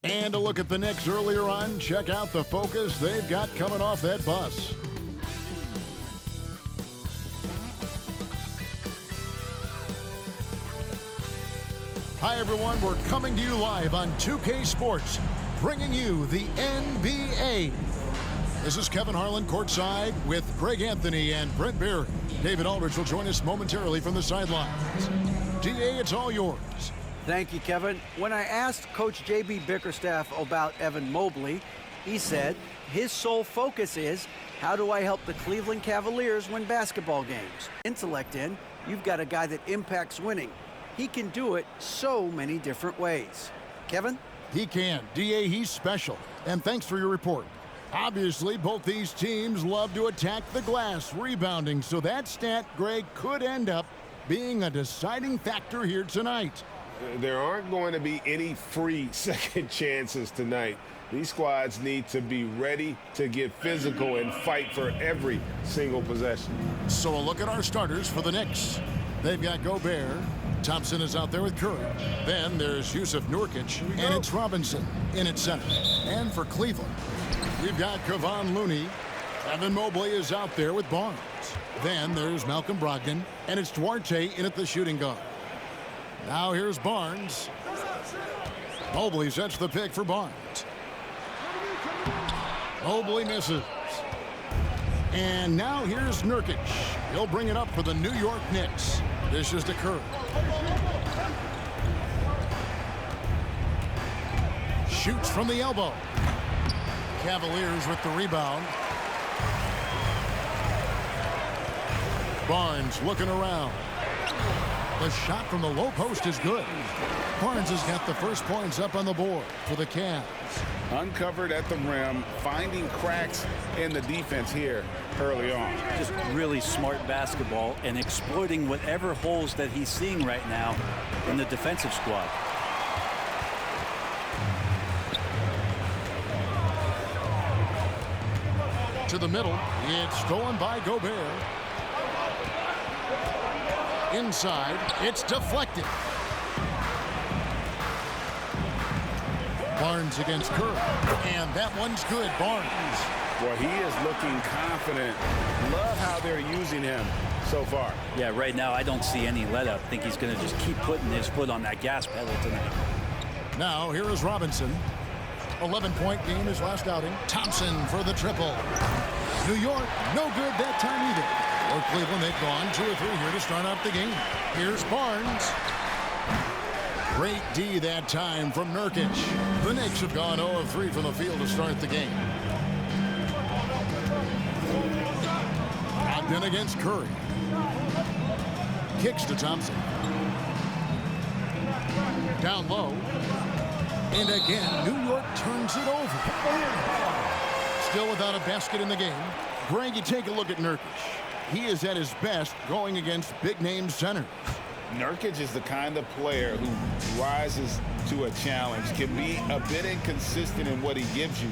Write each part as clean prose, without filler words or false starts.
And a look at the Knicks earlier on. Check out the focus they've got coming off that bus. Hi, everyone. We're coming to you live on 2K Sports, bringing you the NBA. This is Kevin Harlan courtside with Greg Anthony and Brent Barry. David Aldridge will join us momentarily from the sidelines. DA, it's all yours. Thank you, Kevin. When I asked Coach J.B. Bickerstaff about Evan Mobley, he said his sole focus is, how do I help the Cleveland Cavaliers win basketball games? Intellect in, you've got a guy that impacts winning. He can do it so many different ways. Kevin? He can. DA, he's special. And thanks for your report. Obviously, both these teams love to attack the glass, rebounding, so that stat, Greg, could end up being a deciding factor here tonight. There aren't going to be any free second chances tonight. These squads need to be ready to get physical and fight for every single possession. So a look at our starters for the Knicks. They've got Gobert. Thompson is out there with Curry. Then there's Yusuf Nurkic, and it's Robinson in at center. And for Cleveland, we've got Kevon Looney. Evan Mobley is out there with Barnes. Then there's Malcolm Brogdon, and it's Duarte in at the shooting guard. Now here's Barnes. Mobley sets the pick for Barnes. Mobley misses. And now here's Nurkic. He'll bring it up for the New York Knicks. This is to Curry. Shoots from the elbow. Cavaliers with the rebound. Barnes looking around. The shot from the low post is good. Barnes has got the first points up on the board for the Cavs. Uncovered at the rim, finding cracks in the defense here early on. Just really smart basketball and exploiting whatever holes that he's seeing right now in the defensive squad. To the middle, it's stolen by Gobert. Inside, it's deflected. Barnes against Curry, and that one's good. Barnes. Well, he is looking confident. Love how they're using him so far. Yeah, right now I don't see any let up. I think he's going to just keep putting his foot on that gas pedal tonight. Now here is Robinson. 11-point game his last outing. Thompson for the triple. New York, no good that time either. Or Cleveland, they've gone 2 or 3 here to start out the game. Here's Barnes. Great D that time from Nurkic. The Knicks have gone 0 of 3 from the field to start the game. Brogdon against Curry. Kicks to Thompson. Down low. And again, New York turns it over. Still without a basket in the game. Greg, you take a look at Nurkic. He is at his best going against big-name centers. Nurkic is the kind of player who rises to a challenge, can be a bit inconsistent in what he gives you,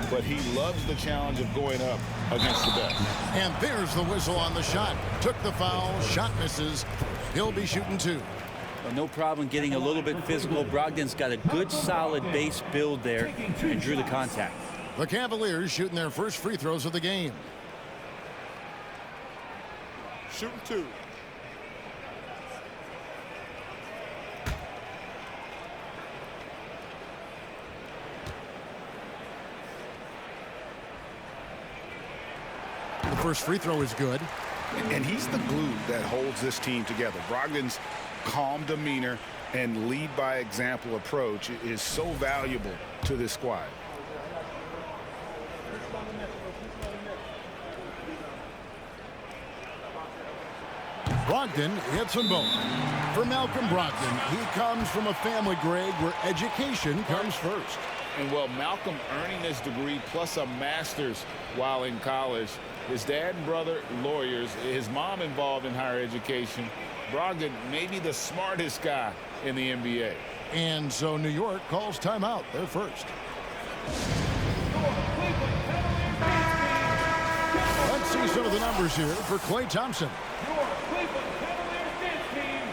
but he loves the challenge of going up against the best. And there's the whistle on the shot. Took the foul, shot misses. He'll be shooting 2. Well, no problem getting a little bit physical. Brogdon's got a good, solid base build there and drew the contact. The Cavaliers shooting their first free throws of the game. Shooting 2. The first free throw is good. And he's the glue that holds this team together. Brogdon's calm demeanor and lead by example approach is so valuable to this squad. Brogdon hits them both. For Malcolm Brogdon, he comes from a family, Greg, where education comes first. And well, Malcolm earning his degree plus a master's while in college. His dad and brother, lawyers. His mom involved in higher education. Brogdon, maybe the smartest guy in the NBA. And so New York calls timeout. They're first. Let's see some of the numbers here for Klay Thompson. Your Cleveland Cavaliers dance team.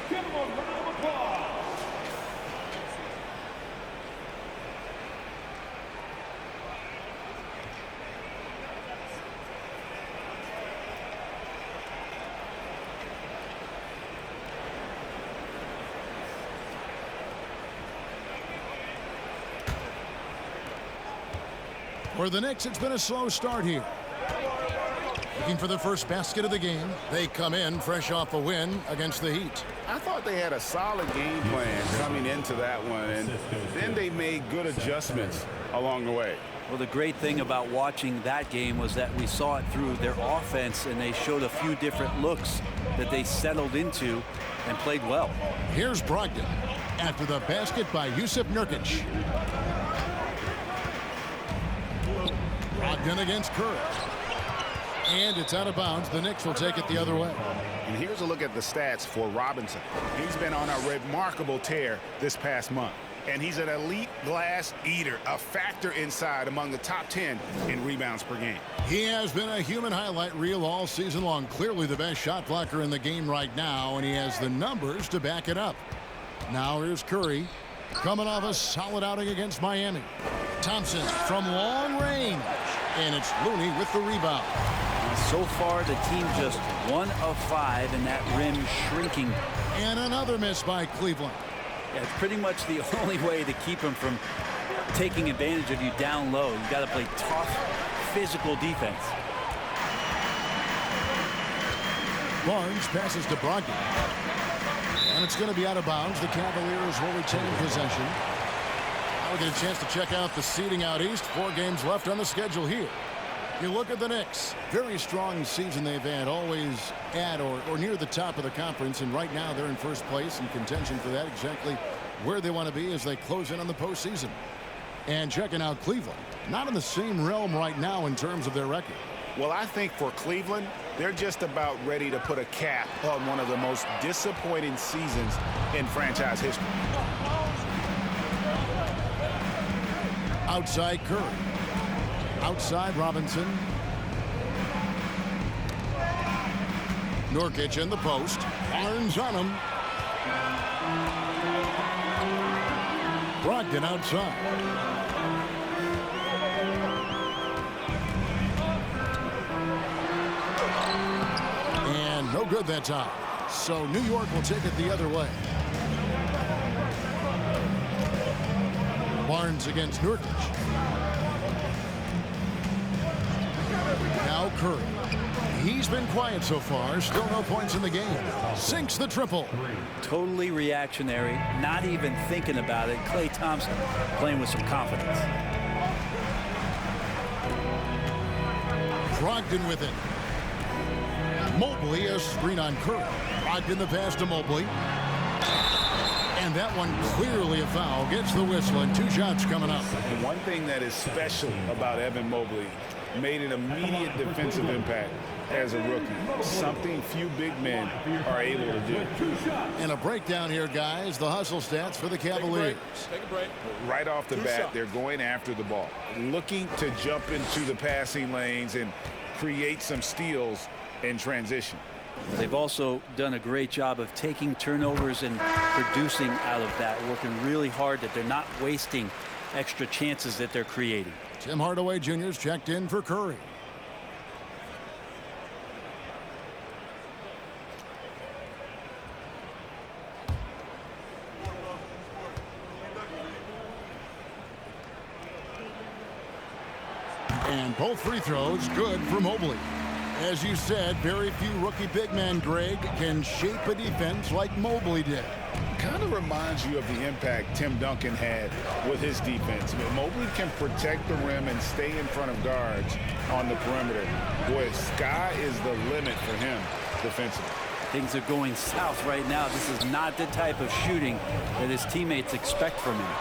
Give them a round of applause. For the Knicks, it's been a slow start here. Looking for the first basket of the game. They come in fresh off a win against the Heat. I thought they had a solid game plan coming into that one, and then they made good adjustments along the way. Well, the great thing about watching that game was that we saw it through their offense, and they showed a few different looks that they settled into and played well. Here's Brogdon after the basket by Jusuf Nurkic. Brogdon against Curry. And it's out of bounds. The Knicks will take it the other way. And here's a look at the stats for Robinson. He's been on a remarkable tear this past month. And he's an elite glass eater, a factor inside among the top 10 in rebounds per game. He has been a human highlight reel all season long. Clearly the best shot blocker in the game right now, and he has the numbers to back it up. Now here's Curry, coming off a solid outing against Miami. Thompson from long range, and it's Looney with the rebound. So far, the team just 1 of 5, and that rim shrinking. And another miss by Cleveland. Yeah, it's pretty much the only way to keep him from taking advantage of you down low. You got to play tough, physical defense. Barnes passes to Brogdon. And it's going to be out of bounds. The Cavaliers will retain possession. Now we get a chance to check out the seeding out east. 4 games left on the schedule here. You look at the Knicks. Very strong season they've had. Always at or near the top of the conference. And right now they're in first place in contention for that. Exactly where they want to be as they close in on the postseason. And checking out Cleveland. Not in the same realm right now in terms of their record. Well, I think for Cleveland, they're just about ready to put a cap on one of the most disappointing seasons in franchise history. Outside Curry. Outside Robinson. Nurkic in the post. Barnes on him. Brogdon outside. And no good that time. So New York will take it the other way. Barnes against Nurkic. Now Curry. He's been quiet so far. Still no points in the game. Sinks the triple. Totally reactionary. Not even thinking about it. Klay Thompson playing with some confidence. Brogdon with it. Mobley a screen on Curry. Brogdon the pass to Mobley. And that one clearly a foul. Gets the whistle and 2 shots coming up. And one thing that is special about Evan Mobley, made an immediate defensive impact as a rookie. Something few big men are able to do. And a breakdown here, guys. The hustle stats for the Cavaliers. Take a break. Right off the bat, they're going after the ball. Looking to jump into the passing lanes and create some steals in transition. They've also done a great job of taking turnovers and producing out of that, working really hard that they're not wasting extra chances that they're creating. Tim Hardaway Jr.'s checked in for Curry. And both free throws good for Mobley. As you said, very few rookie big men, Greg, can shape a defense like Mobley did. Kind of reminds you of the impact Tim Duncan had with his defense. I mean, Mobley can protect the rim and stay in front of guards on the perimeter. Boy, sky is the limit for him defensively. Things are going south right now. This is not the type of shooting that his teammates expect from him.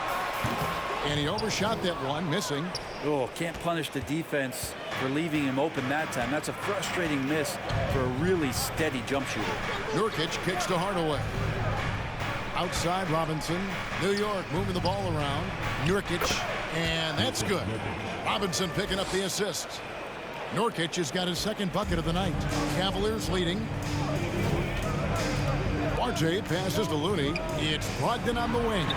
And he overshot that one, missing. Oh, can't punish the defense for leaving him open that time. That's a frustrating miss for a really steady jump shooter. Nurkic kicks to Hardaway. Outside Robinson. New York moving the ball around. Nurkic, and that's good. Robinson picking up the assist. Nurkic has got his second bucket of the night. Cavaliers leading. RJ passes to Looney. It's Brogdon on the wing.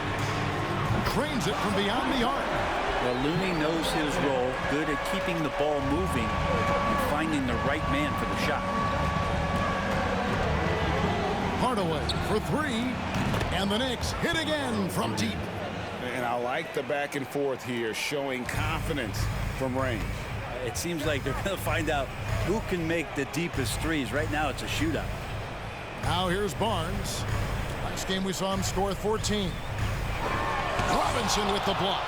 Cranes it from beyond the arc. Well, Looney knows his role, good at keeping the ball moving and finding the right man for the shot. Hardaway for 3, and the Knicks hit again from deep. And I like the back and forth here, showing confidence from range. It seems like they're going to find out who can make the deepest threes. Right now, it's a shootout. Now here's Barnes. Last game we saw him score 14. Robinson with the block.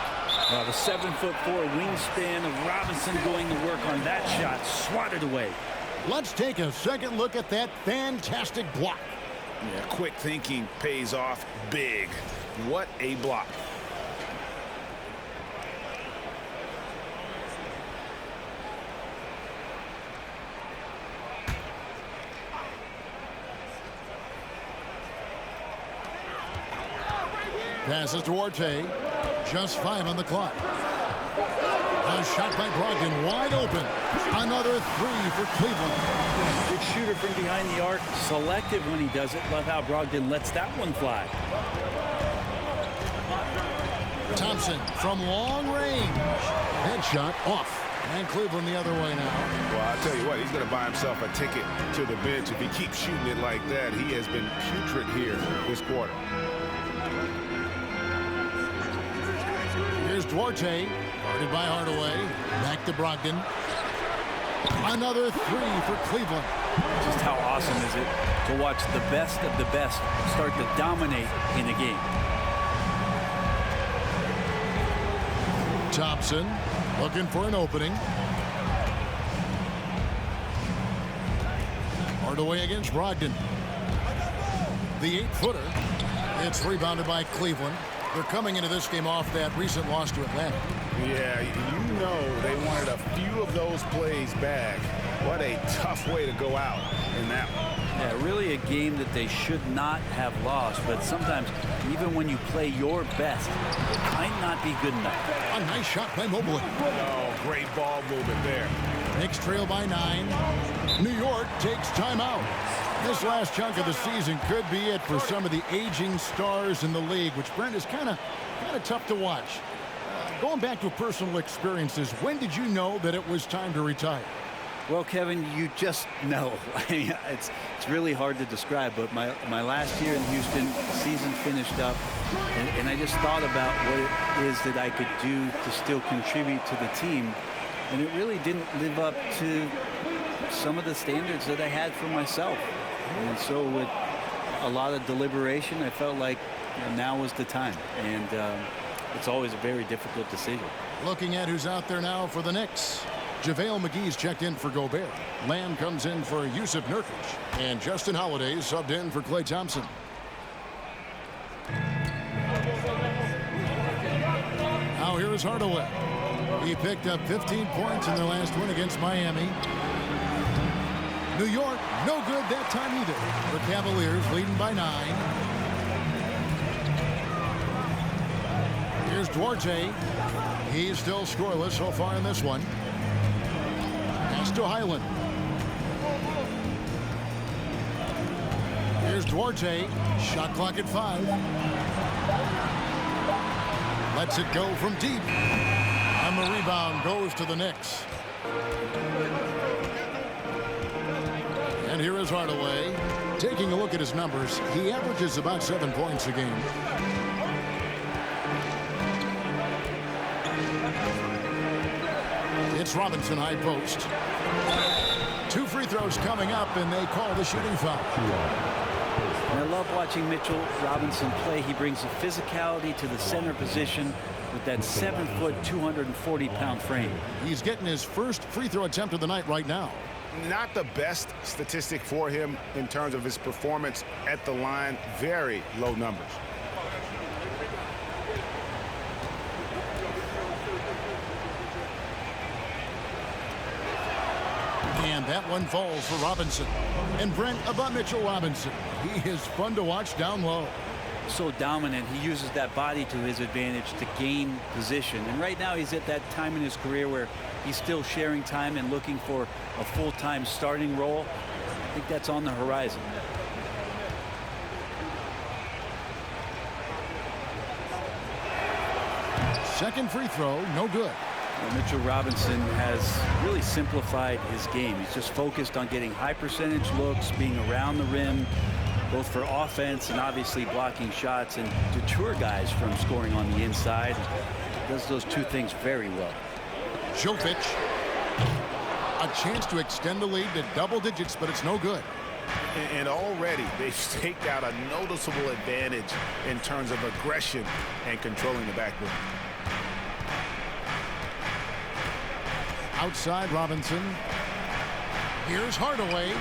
Well, the 7'4" wingspan of Robinson going to work on that shot. Swatted away. Let's take a second look at that fantastic block. Yeah, quick thinking pays off big. What a block. Passes to Orte. Just 5 on the clock. A shot by Brogdon, wide open. Another 3 for Cleveland. Good shooter from behind the arc. Selective when he does it. Love how Brogdon lets that one fly. Thompson from long range. Headshot off. And Cleveland the other way now. Well, I'll tell you what, he's going to buy himself a ticket to the bench. If he keeps shooting it like that, he has been putrid here this quarter. Here's Duarte, guarded by Hardaway. Back to Brogdon. Another 3 for Cleveland. Just how awesome is it to watch the best of the best start to dominate in a game. Thompson looking for an opening. Hardaway against Brogdon. The 8-footer. It's rebounded by Cleveland. They're coming into this game off that recent loss to Atlanta. Yeah, you know they wanted a few of those plays back. What a tough way to go out in that one. Yeah, really a game that they should not have lost, but sometimes even when you play your best, it might not be good enough. A nice shot by Mobley. Oh, great ball movement there. Knicks trail by 9. New York takes timeout. This last chunk of the season could be it for some of the aging stars in the league, which, Brent, is kind of tough to watch. Going back to personal experiences, when did you know that it was time to retire? Well, Kevin, you just know. I mean, it's really hard to describe, but my last year in Houston, season finished up, and I just thought about what it is that I could do to still contribute to the team, and it really didn't live up to some of the standards that I had for myself. And so with a lot of deliberation, I felt like now was the time, and it's always a very difficult decision. Looking at who's out there now for the Knicks. JaVale McGee's checked in for Gobert. Lamb comes in for Yusuf Nurkic. And Justin Holiday subbed in for Klay Thompson. Now here is Hardaway. He picked up 15 points in their last win against Miami. New York, no good that time either. The Cavaliers leading by 9. Here's Duarte. He's still scoreless so far in this one. Pass to Highland. Here's Duarte. Shot clock at 5. Lets it go from deep. And the rebound goes to the Knicks. And here is Hardaway. Taking a look at his numbers, he averages about 7 points a game. It's Robinson high post. 2 free throws coming up, and they call the shooting foul. And I love watching Mitchell Robinson play. He brings a physicality to the center position with that 7-foot, 240-pound frame. He's getting his first free throw attempt of the night right now. Not the best statistic for him in terms of his performance at the line. Very low numbers. And that one falls for Robinson. And Brent, about Mitchell Robinson, he is fun to watch down low. So dominant. He uses that body to his advantage to gain position. And right now he's at that time in his career where he's still sharing time and looking for a full-time starting role. I think that's on the horizon. Second free throw, no good. Well, Mitchell Robinson has really simplified his game. He's just focused on getting high percentage looks, being around the rim, both for offense and obviously blocking shots, and deter guys from scoring on the inside. Does those two things very well. Jovic. A chance to extend the lead to double digits, but it's no good. And already they've staked out a noticeable advantage in terms of aggression and controlling the backboard. Outside Robinson. Here's Hardaway.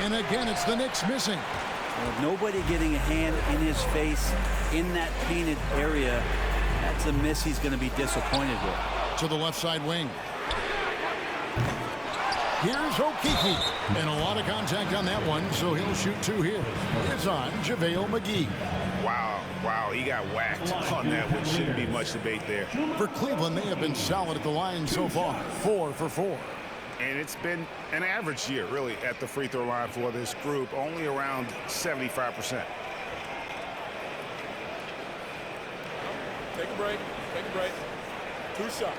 And again, it's the Knicks missing. Well, nobody getting a hand in his face in that painted area. That's a miss he's going to be disappointed with. To the left side wing. Here's Okeke. And a lot of contact on that one, so he'll shoot 2 here. It's on JaVale McGee. Wow, he got whacked on that one. Shouldn't be much debate there. For Cleveland, they have been solid at the line so far. 4 for 4. And it's been an average year, really, at the free throw line for this group, only around 75%. Take a break. 2 shots.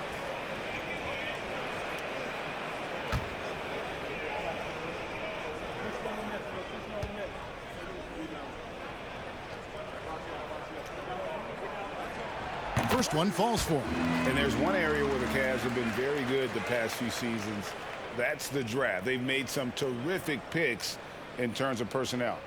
First one falls for him. And there's one area where the Cavs have been very good the past few seasons. That's the draft. They've made some terrific picks in terms of personnel.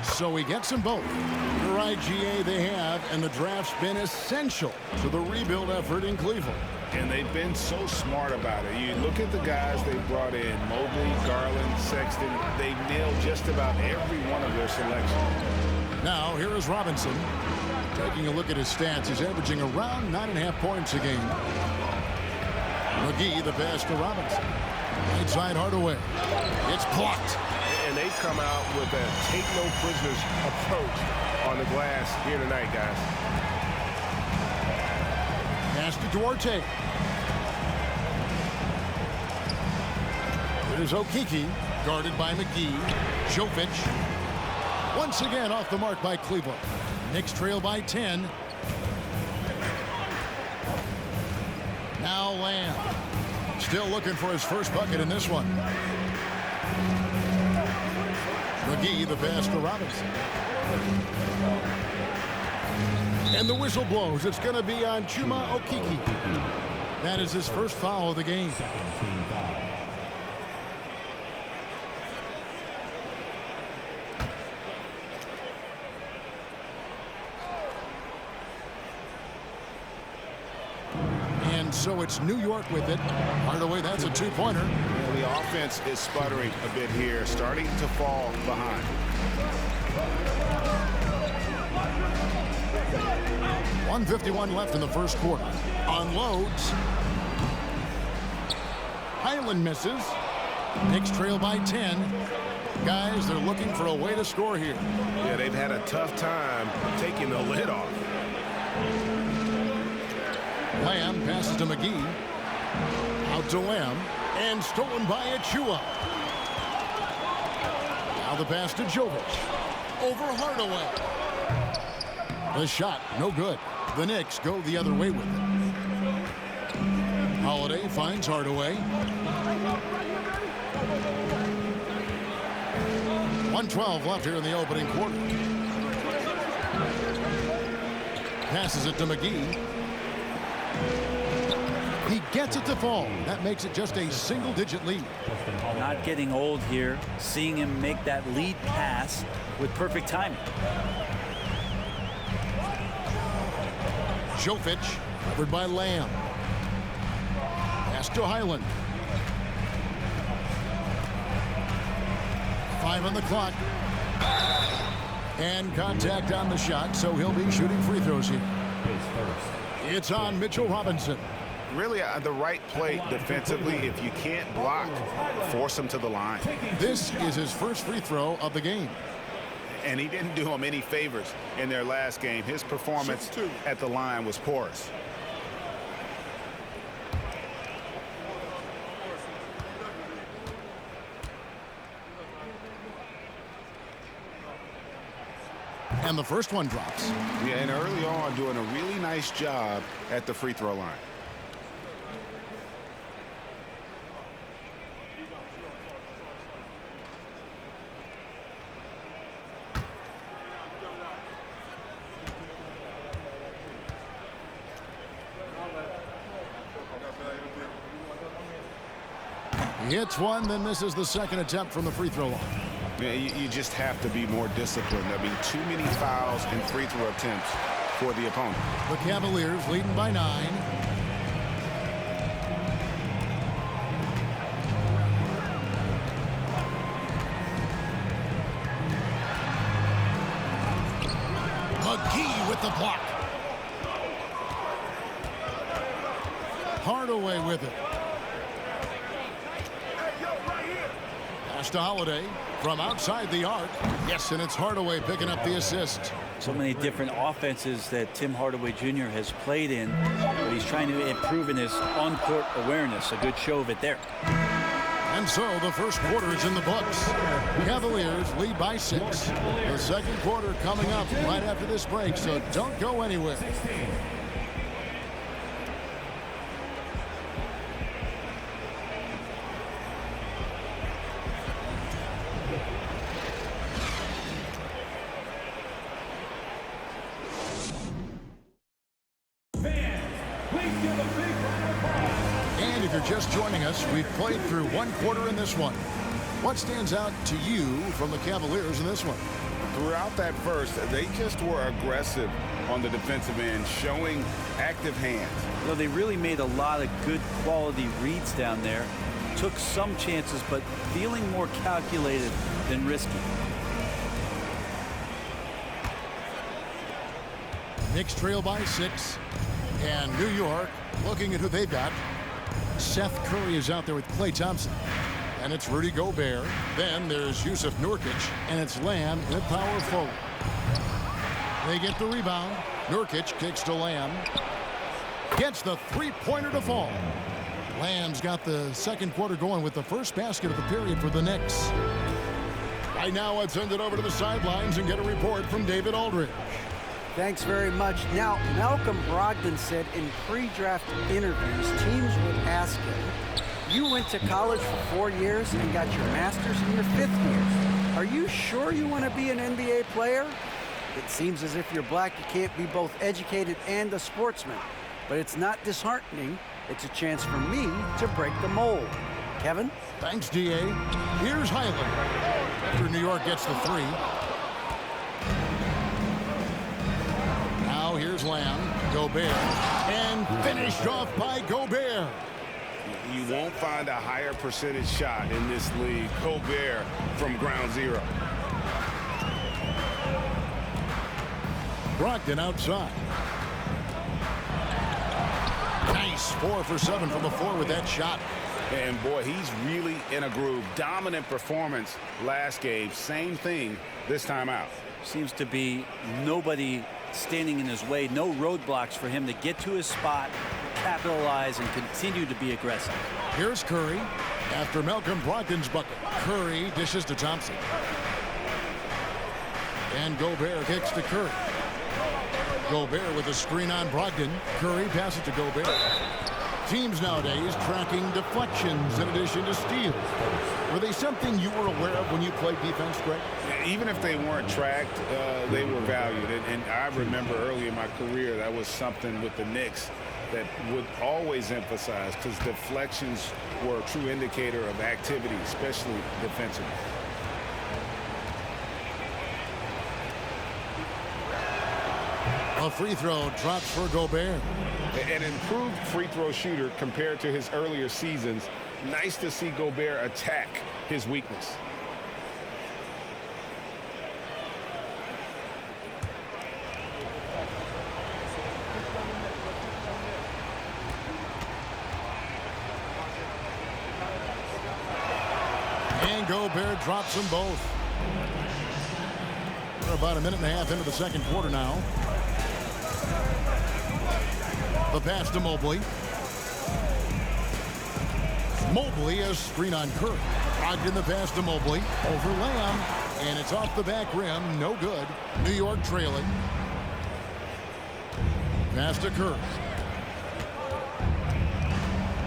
So he gets them both. For IGA they have, and the draft's been essential to the rebuild effort in Cleveland. And they've been so smart about it. You look at the guys they brought in, Mobley, Garland, Sexton. They've nailed just about every one of their selections. Now, here is Robinson. Taking a look at his stats, he's averaging around 9.5 points a game. McGee, the pass to Robinson. Right side Hardaway. It's blocked. And they've come out with a take-no-prisoners approach on the glass here tonight, guys. Pass to Duarte. Here's Okeke, guarded by McGee. Jovic. Once again off the mark by Cleveland. Knicks trail by 10. Now Lamb. Still looking for his first bucket in this one. McGee, the pass to Robinson. And the whistle blows. It's going to be on Chuma Okeke. That is his first foul of the game. And so it's New York with it. Hardaway, that's a 2-pointer. The offense is sputtering a bit here, starting to fall behind. 1:51 left in the first quarter. Unloads. Highland misses. Knicks trail by 10. Guys, they're looking for a way to score here. Yeah, they've had a tough time taking the lid off. Lamb passes to McGee. Out to Lamb. And stolen by Achua. Now the pass to Jovic. Over Hardaway. The shot, no good. The Knicks go the other way with it. Holiday finds Hardaway. 1:12 left here in the opening quarter. Passes it to McGee. He gets it to fall. That makes it just a single-digit lead. Not getting old here. Seeing him make that lead pass with perfect timing. Jovic, covered by Lamb. Pass to Highland. 5 on the clock. And contact on the shot, so he'll be shooting free throws here. It's on Mitchell Robinson. Really the right play defensively. If you can't block, force him to the line. This is his first free throw of the game. And he didn't do him any favors in their last game. His performance at the line was porous. And the first one drops. Yeah, and early on doing a really nice job at the free throw line. He hits one, then misses the second attempt from the free throw line. Yeah, you just have to be more disciplined. I mean, too many fouls and free throw attempts for the opponent. The Cavaliers leading by 9. McGee with the block. Hardaway with it. Pass to Holiday from outside the arc. Yes, and it's Hardaway picking up the assist. So many different offenses that Tim Hardaway Jr. has played in, but he's trying to improve in his on-court awareness. A good show of it there. And so the first quarter is in the books. Cavaliers lead by 6. The second quarter coming up right after this break, so don't go anywhere. And if you're just joining us, we've played through one quarter in this one. What stands out to you from the Cavaliers in this one? Throughout that first, they just were aggressive on the defensive end, showing active hands. You know, they really made a lot of good quality reads down there. Took some chances, but feeling more calculated than risky. Knicks trail by 6. And New York looking at who they've got. Seth Curry is out there with Klay Thompson. And it's Rudy Gobert. Then there's Yusuf Nurkic. And it's Lamb in power forward. They get the rebound. Nurkic kicks to Lamb. Gets the three-pointer to fall. Lamb's got the second quarter going with the first basket of the period for the Knicks. Right now, let's send it over to the sidelines and get a report from David Aldridge. Thanks very much. Now, Malcolm Brogdon said in pre-draft interviews, teams would ask him, you went to college for 4 years and got your master's in your 5th year. Are you sure you want to be an NBA player? It seems as if you're black, you can't be both educated and a sportsman. But it's not disheartening. It's a chance for me to break the mold. Kevin? Thanks, D.A. Here's Highland. After New York gets the 3. Now here's Lamb. Gobert. And finished off by Gobert. You won't find a higher percentage shot in this league. Gobert from ground zero. Brogdon outside. Nice 4 for 7 from the floor with that shot. And boy, he's really in a groove. Dominant performance last game. Same thing this time out. Seems to be nobody standing in his way. No roadblocks for him to get to his spot, capitalize, and continue to be aggressive. Here's Curry. After Malcolm Brogdon's bucket, Curry dishes to Thompson. And Gobert kicks to Curry. Gobert with a screen on Brogdon. Curry passes to Gobert. Teams nowadays tracking deflections in addition to steals. Were they something you were aware of when you played defense, Greg? Even if they weren't tracked, they were valued. And I remember early in my career, that was something with the Knicks that would always emphasize, because deflections were a true indicator of activity, especially defensively. A free throw drops for Gobert. An improved free throw shooter compared to his earlier seasons. Nice to see Gobert attack his weakness. And Gobert drops them both. We're about a minute and a half into the second quarter now. The pass to Mobley. Mobley has screen on Curry. Brogdon the pass to Mobley. Over Lamb. And it's off the back rim. No good. New York trailing. Pass to Curry.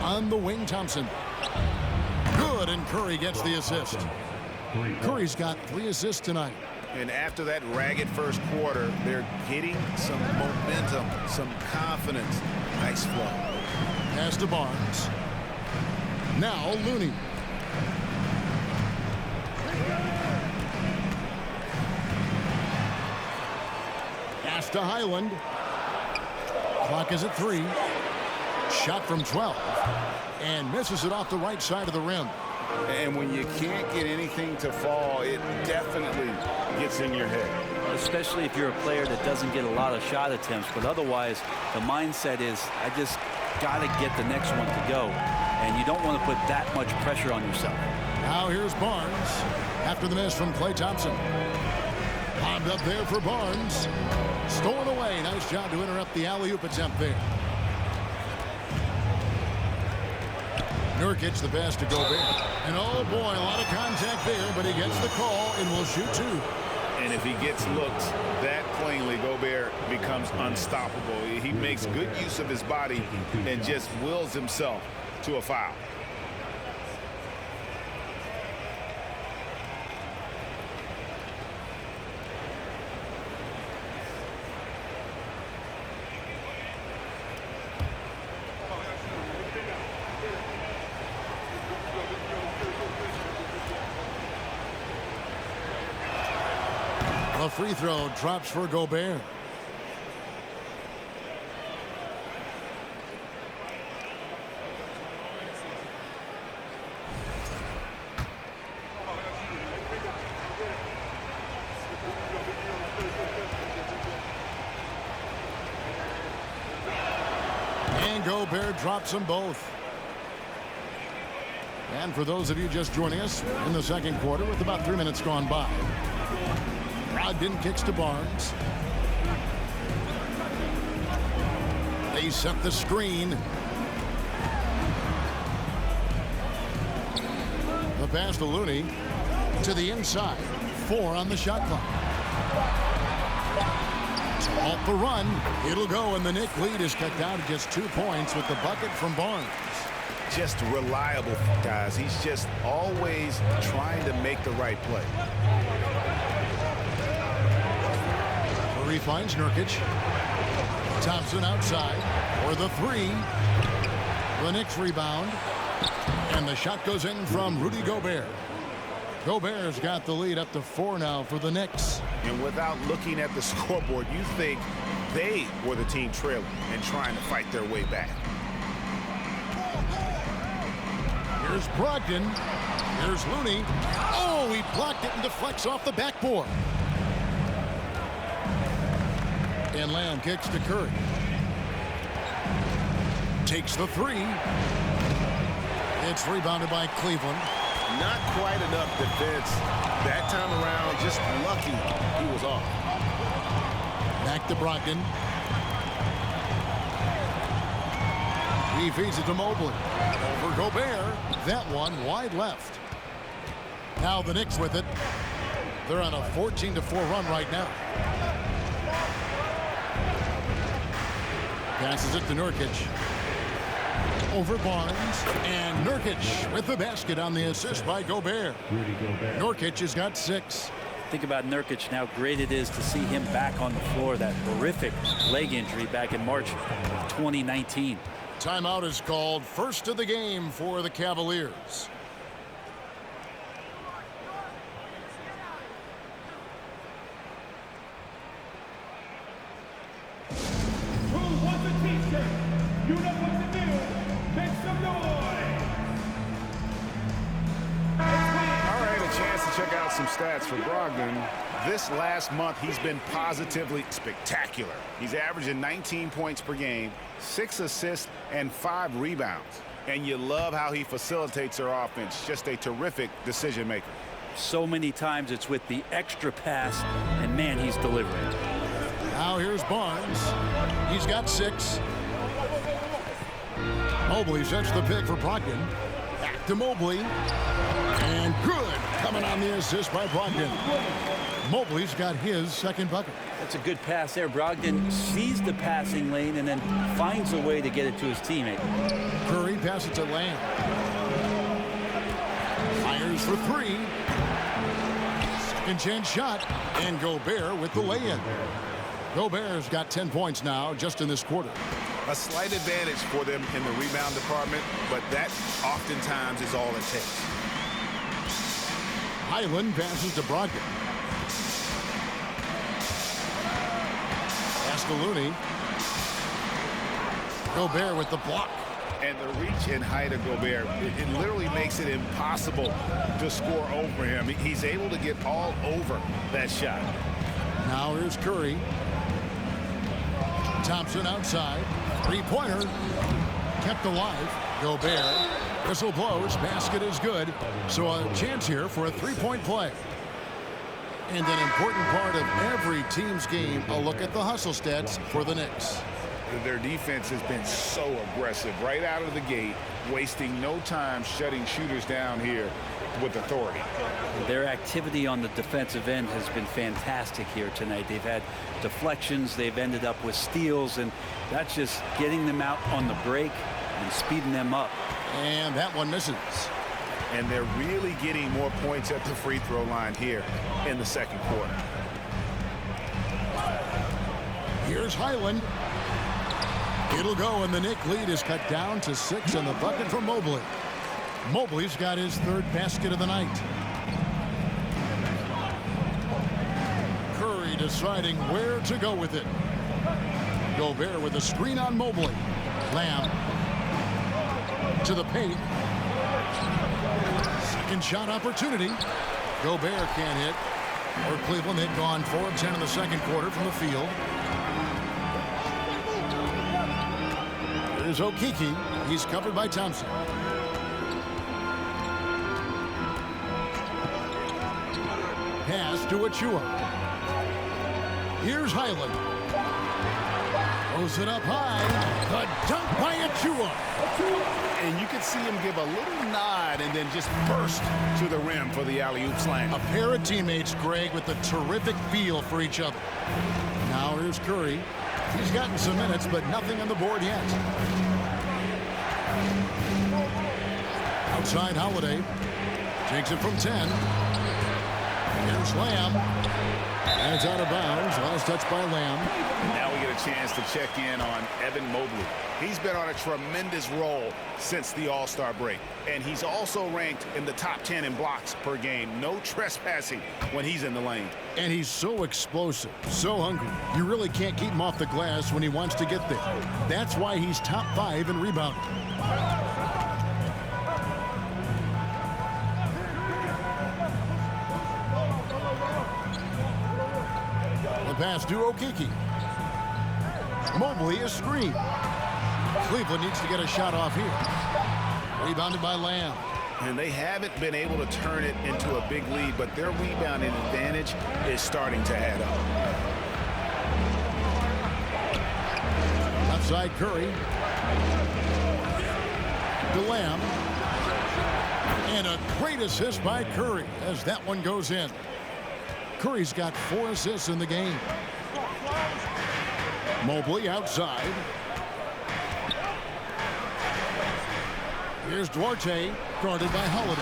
On the wing, Thompson. Good, and Curry gets the assist. Curry's got 3 assists tonight. And after that ragged first quarter, they're getting some momentum, some confidence. Nice flow. Pass to Barnes. Now Looney. Pass to Highland. Clock is at 3. Shot from 12. And misses it off the right side of the rim. And when you can't get anything to fall, it definitely gets in your head. Especially if you're a player that doesn't get a lot of shot attempts. But otherwise, the mindset is, I just got to get the next one to go. And you don't want to put that much pressure on yourself. Now here's Barnes. After the miss from Klay Thompson. Bombed up there for Barnes. Stolen away. Nice job to interrupt the alley-oop attempt there. Nurkic, the pass to Gobert. And oh boy, a lot of contact there, but he gets the call and will shoot 2. And if he gets looks that plainly, Gobert becomes unstoppable. He makes good use of his body and just wills himself to a foul. A free throw drops for Gobert. And Gobert drops them both. And for those of you just joining us in the second quarter with about 3 minutes gone by. Brogdon kicks to Barnes. They set the screen. The pass to Looney. To the inside. 4 on the shot clock. Off the run. It'll go, and the Knicks lead is cut down to just 2 points with the bucket from Barnes. Just reliable, guys. He's just always trying to make the right play. Curry finds Nurkic. Thompson outside for the 3. The Knicks rebound. And the shot goes in from Rudy Gobert. Gobert's got the lead up to 4 now for the Knicks. And without looking at the scoreboard, you think they were the team trailing and trying to fight their way back. Here's Brogdon. Here's Looney. Oh, he blocked it and deflects off the backboard. And Lamb kicks to Curry. Takes the 3. It's rebounded by Cleveland. Not quite enough defense that time around. Just lucky he was off. Back to Brogdon. He feeds it to Mobley. Over Gobert. That one wide left. Now the Knicks with it. They're on a 14-4 run right now. Passes it to Nurkic. Over Barnes. And Nurkic with the basket on the assist by Gobert. Nurkic has got 6. Think about Nurkic, how great it is to see him back on the floor. That horrific leg injury back in March of 2019. Timeout is called. First of the game for the Cavaliers. Who wants a t-shirt? You know what to do. Make some noise. All right, a chance to check out some stats for Brogdon. This last month, he's been positively spectacular. He's averaging 19 points per game, 6 assists, and 5 rebounds. And you love how he facilitates their offense. Just a terrific decision maker. So many times it's with the extra pass, and man, he's delivering. Now here's Barnes. He's got 6. Mobley sets the pick for Brogdon. Back. to Mobley. And good. Coming on the assist by Brogdon. Mobley's got his second bucket. That's a good pass there. Brogdon sees the passing lane and then finds a way to get it to his teammate. Curry passes to Lamb. Fires for three. Second chance shot. And Gobert with the lay-in. Gobert's got 10 points now just in this quarter. A slight advantage for them in the rebound department, but that oftentimes is all it takes. Highland passes to Brogdon. Pass to Looney. Gobert with the block. And the reach and height of Gobert, it literally makes it impossible to score over him. He's able to get all over that shot. Now here's Curry. Thompson outside. Three-pointer. Kept alive. Gobert. Whistle blows. Basket is good. So a chance here for a three-point play. And an important part of every team's game, a look at the hustle stats for the Knicks. Their defense has been so aggressive right out of the gate, wasting no time shutting shooters down here with authority. Their activity on the defensive end has been fantastic here tonight. They've had deflections, they've ended up with steals, and that's just getting them out on the break and speeding them up. And that one misses. And they're really getting more points at the free throw line here in the second quarter. Here's Highland. It'll go, and the Knick lead is cut down to 6 on the bucket from Mobley. Mobley's got his third basket of the night. Curry deciding where to go with it. Gobert with a screen on Mobley. Lamb to the paint. Second shot opportunity. Gobert can't hit. Or Cleveland had gone 4 of 10 in the second quarter from the field. There's Okeke. He's covered by Thompson. Pass to Achua. Here's Highland. Throws it up high. The dunk by Achua. And you could see him give a little nod and then just burst to the rim for the alley-oop slam. A pair of teammates, Greg, with a terrific feel for each other. Now here's Curry. He's gotten some minutes, but nothing on the board yet. Outside Holiday. Takes it from 10. Here's Lamb. And it's out of bounds. Last touch by Lamb. Now we get a chance to check in on Evan Mobley. He's been on a tremendous roll since the All-Star break. And he's also ranked in the top 10 in blocks per game. No trespassing when he's in the lane. And he's so explosive, so hungry. You really can't keep him off the glass when he wants to get there. That's why he's top 5 in rebounding. The pass to Okeke. Mobley is screened. Cleveland needs to get a shot off here. Rebounded by Lamb. And they haven't been able to turn it into a big lead, but their rebounding advantage is starting to add up. Outside Curry. To Lamb. And a great assist by Curry as that one goes in. Curry's got 4 assists in the game. Mobley outside. Here's Duarte, guarded by Holiday.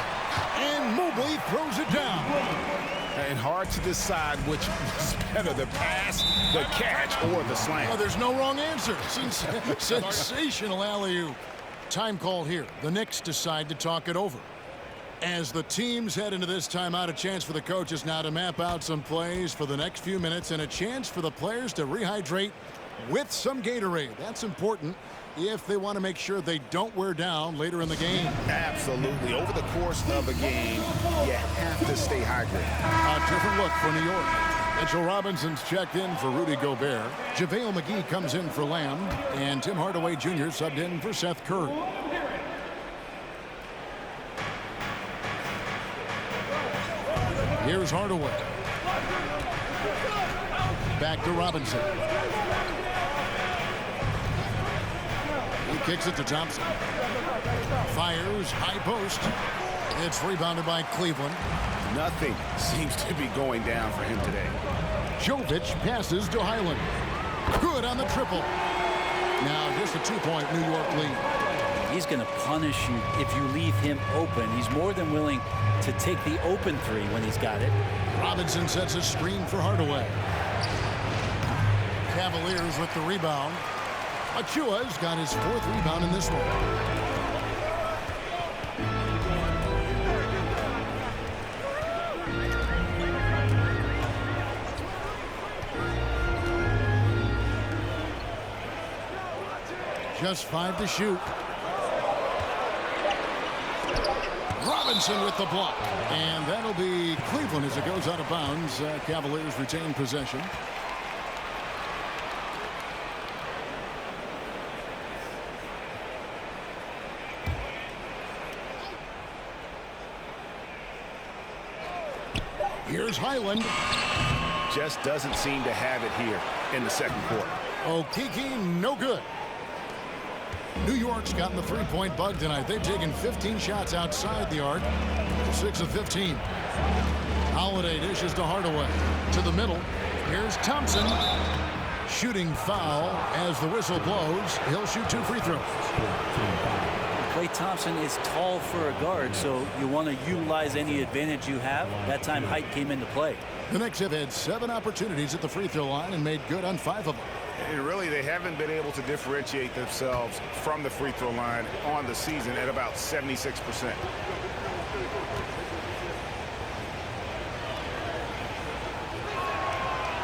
And Mobley throws it down. And hard to decide which was better, the pass, the catch, or the slam. Oh, there's no wrong answer. Sensational alley-oop. Time call here. The Knicks decide to talk it over. As the teams head into this timeout, a chance for the coaches now to map out some plays for the next few minutes and a chance for the players to rehydrate with some Gatorade. That's important if they want to make sure they don't wear down later in the game. Absolutely. Over the course of a game, you have to stay hydrated. A different look for New York. Mitchell Robinson's checked in for Rudy Gobert. JaVale McGee comes in for Lamb. And Tim Hardaway Jr. subbed in for Seth Curry. Here's Hardaway. Back to Robinson. He Kicks it to Thompson. Fires, high post. It's rebounded by Cleveland. Nothing seems to be going down for him today. Jovic passes to Highland. Good on the triple. Now just a 2-point New York lead. He's going to punish you if you leave him open. He's more than willing to take the open three when he's got it. Robinson sets a screen for Hardaway. Cavaliers with the rebound. Achua's got his 4th rebound in this one. Just 5 to shoot. Robinson with the block. And that'll be Cleveland as it goes out of bounds. Cavaliers retain possession. Here's Highland. Just doesn't seem to have it here in the second quarter. Okeke, no good. New York's gotten the 3-point bug tonight. They've taken 15 shots outside the arc. 6 of 15. Holiday dishes to Hardaway. To the middle. Here's Thompson. Shooting foul as the whistle blows. He'll shoot 2 free throws. Klay Thompson is tall for a guard, so you want to utilize any advantage you have. That time height came into play. The Knicks have had 7 opportunities at the free throw line and made good on 5 of them. And really, they haven't been able to differentiate themselves from the free throw line on the season at about 76%.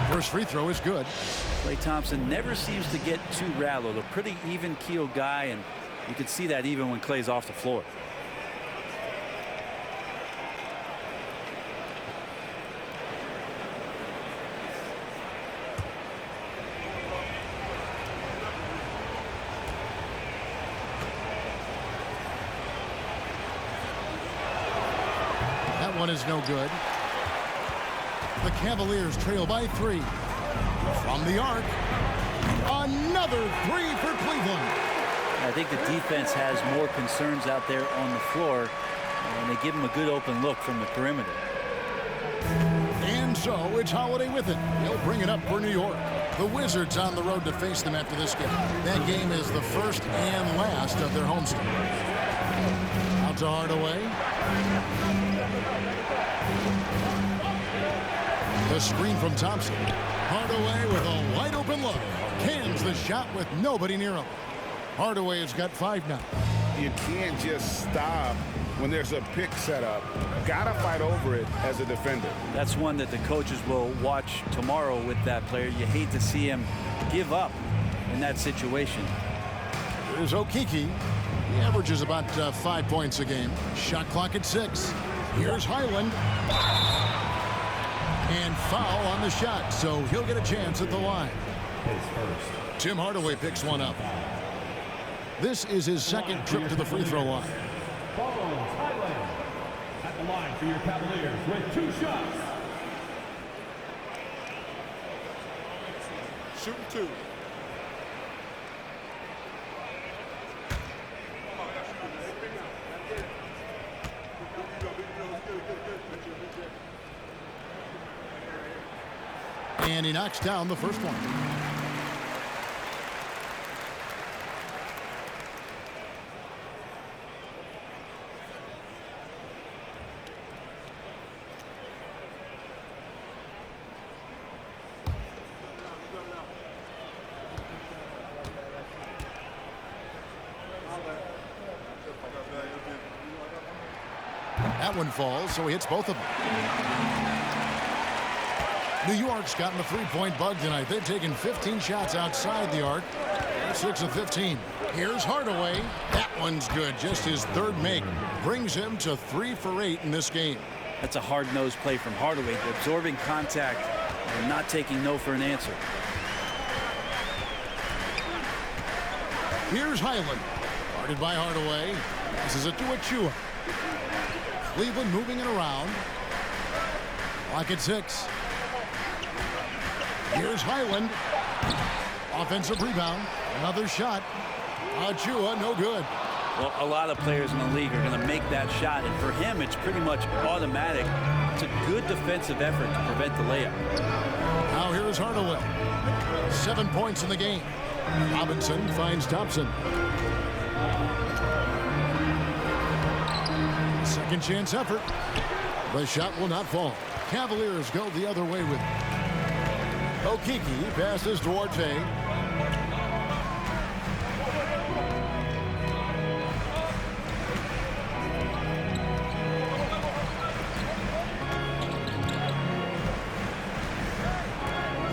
First free throw is good. Klay Thompson never seems to get too rattled. A pretty even-keeled guy, and you can see that even when Klay's off the floor. That one is no good. The Cavaliers trail by 3. From the arc. Another 3 for Cleveland. I think the defense has more concerns out there on the floor, and they give him a good open look from the perimeter. And so it's Holiday with it. He'll bring it up for New York. The Wizards on the road to face them after this game. That game is the first and last of their homestand. Out to Hardaway. The screen from Thompson. Hardaway with a wide open look. Cans the shot with nobody near him. Hardaway has got 5 now. You can't just stop when there's a pick set up. Gotta fight over it as a defender. That's one that the coaches will watch tomorrow with that player. You hate to see him give up in that situation. Here's Okeke. He averages about 5 points a game. Shot clock at 6. Here's Highland. And foul on the shot, so he'll get a chance at the line. Tim Hardaway picks one up. This is his second trip to the free throw line. Follows Highland at the line for your Cavaliers with 2 shots. Shooting 2. And he knocks down the first one. That one falls, so he hits both of them. New York's gotten the 3-point bug tonight. They've taken 15 shots outside the arc. 6 of 15. Here's Hardaway. That one's good. Just his 3rd make. Brings him to 3 for 8 in this game. That's a hard-nosed play from Hardaway, absorbing contact and not taking no for an answer. Here's Highland. Guarded by Hardaway. This is a to Achua. Cleveland moving it around. Clock at 6. Here's Highland. Offensive rebound. Another shot. Achua, no good. Well, a lot of players in the league are going to make that shot, and for him, it's pretty much automatic. It's a good defensive effort to prevent the layup. Now here is Hardaway. 7 points in the game. Robinson finds Thompson. Second chance effort. The shot will not fall. Cavaliers go the other way with it. Okeke passes to Duarte.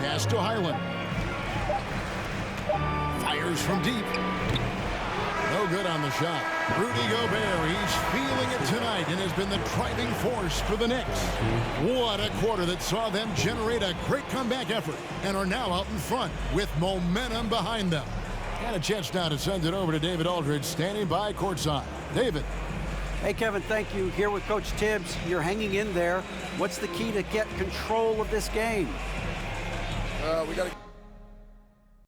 Pass to Highland. Fires from deep. No good on the shot. Rudy Gobert, he's feeling it tonight and has been the driving force for the Knicks. What a quarter that saw them generate a great comeback effort and are now out in front with momentum behind them. And a chance now to send it over to David Aldridge, standing by courtside. David. Hey, Kevin, thank you. Here with Coach Tibbs. You're hanging in there. What's the key to get control of this game? We got to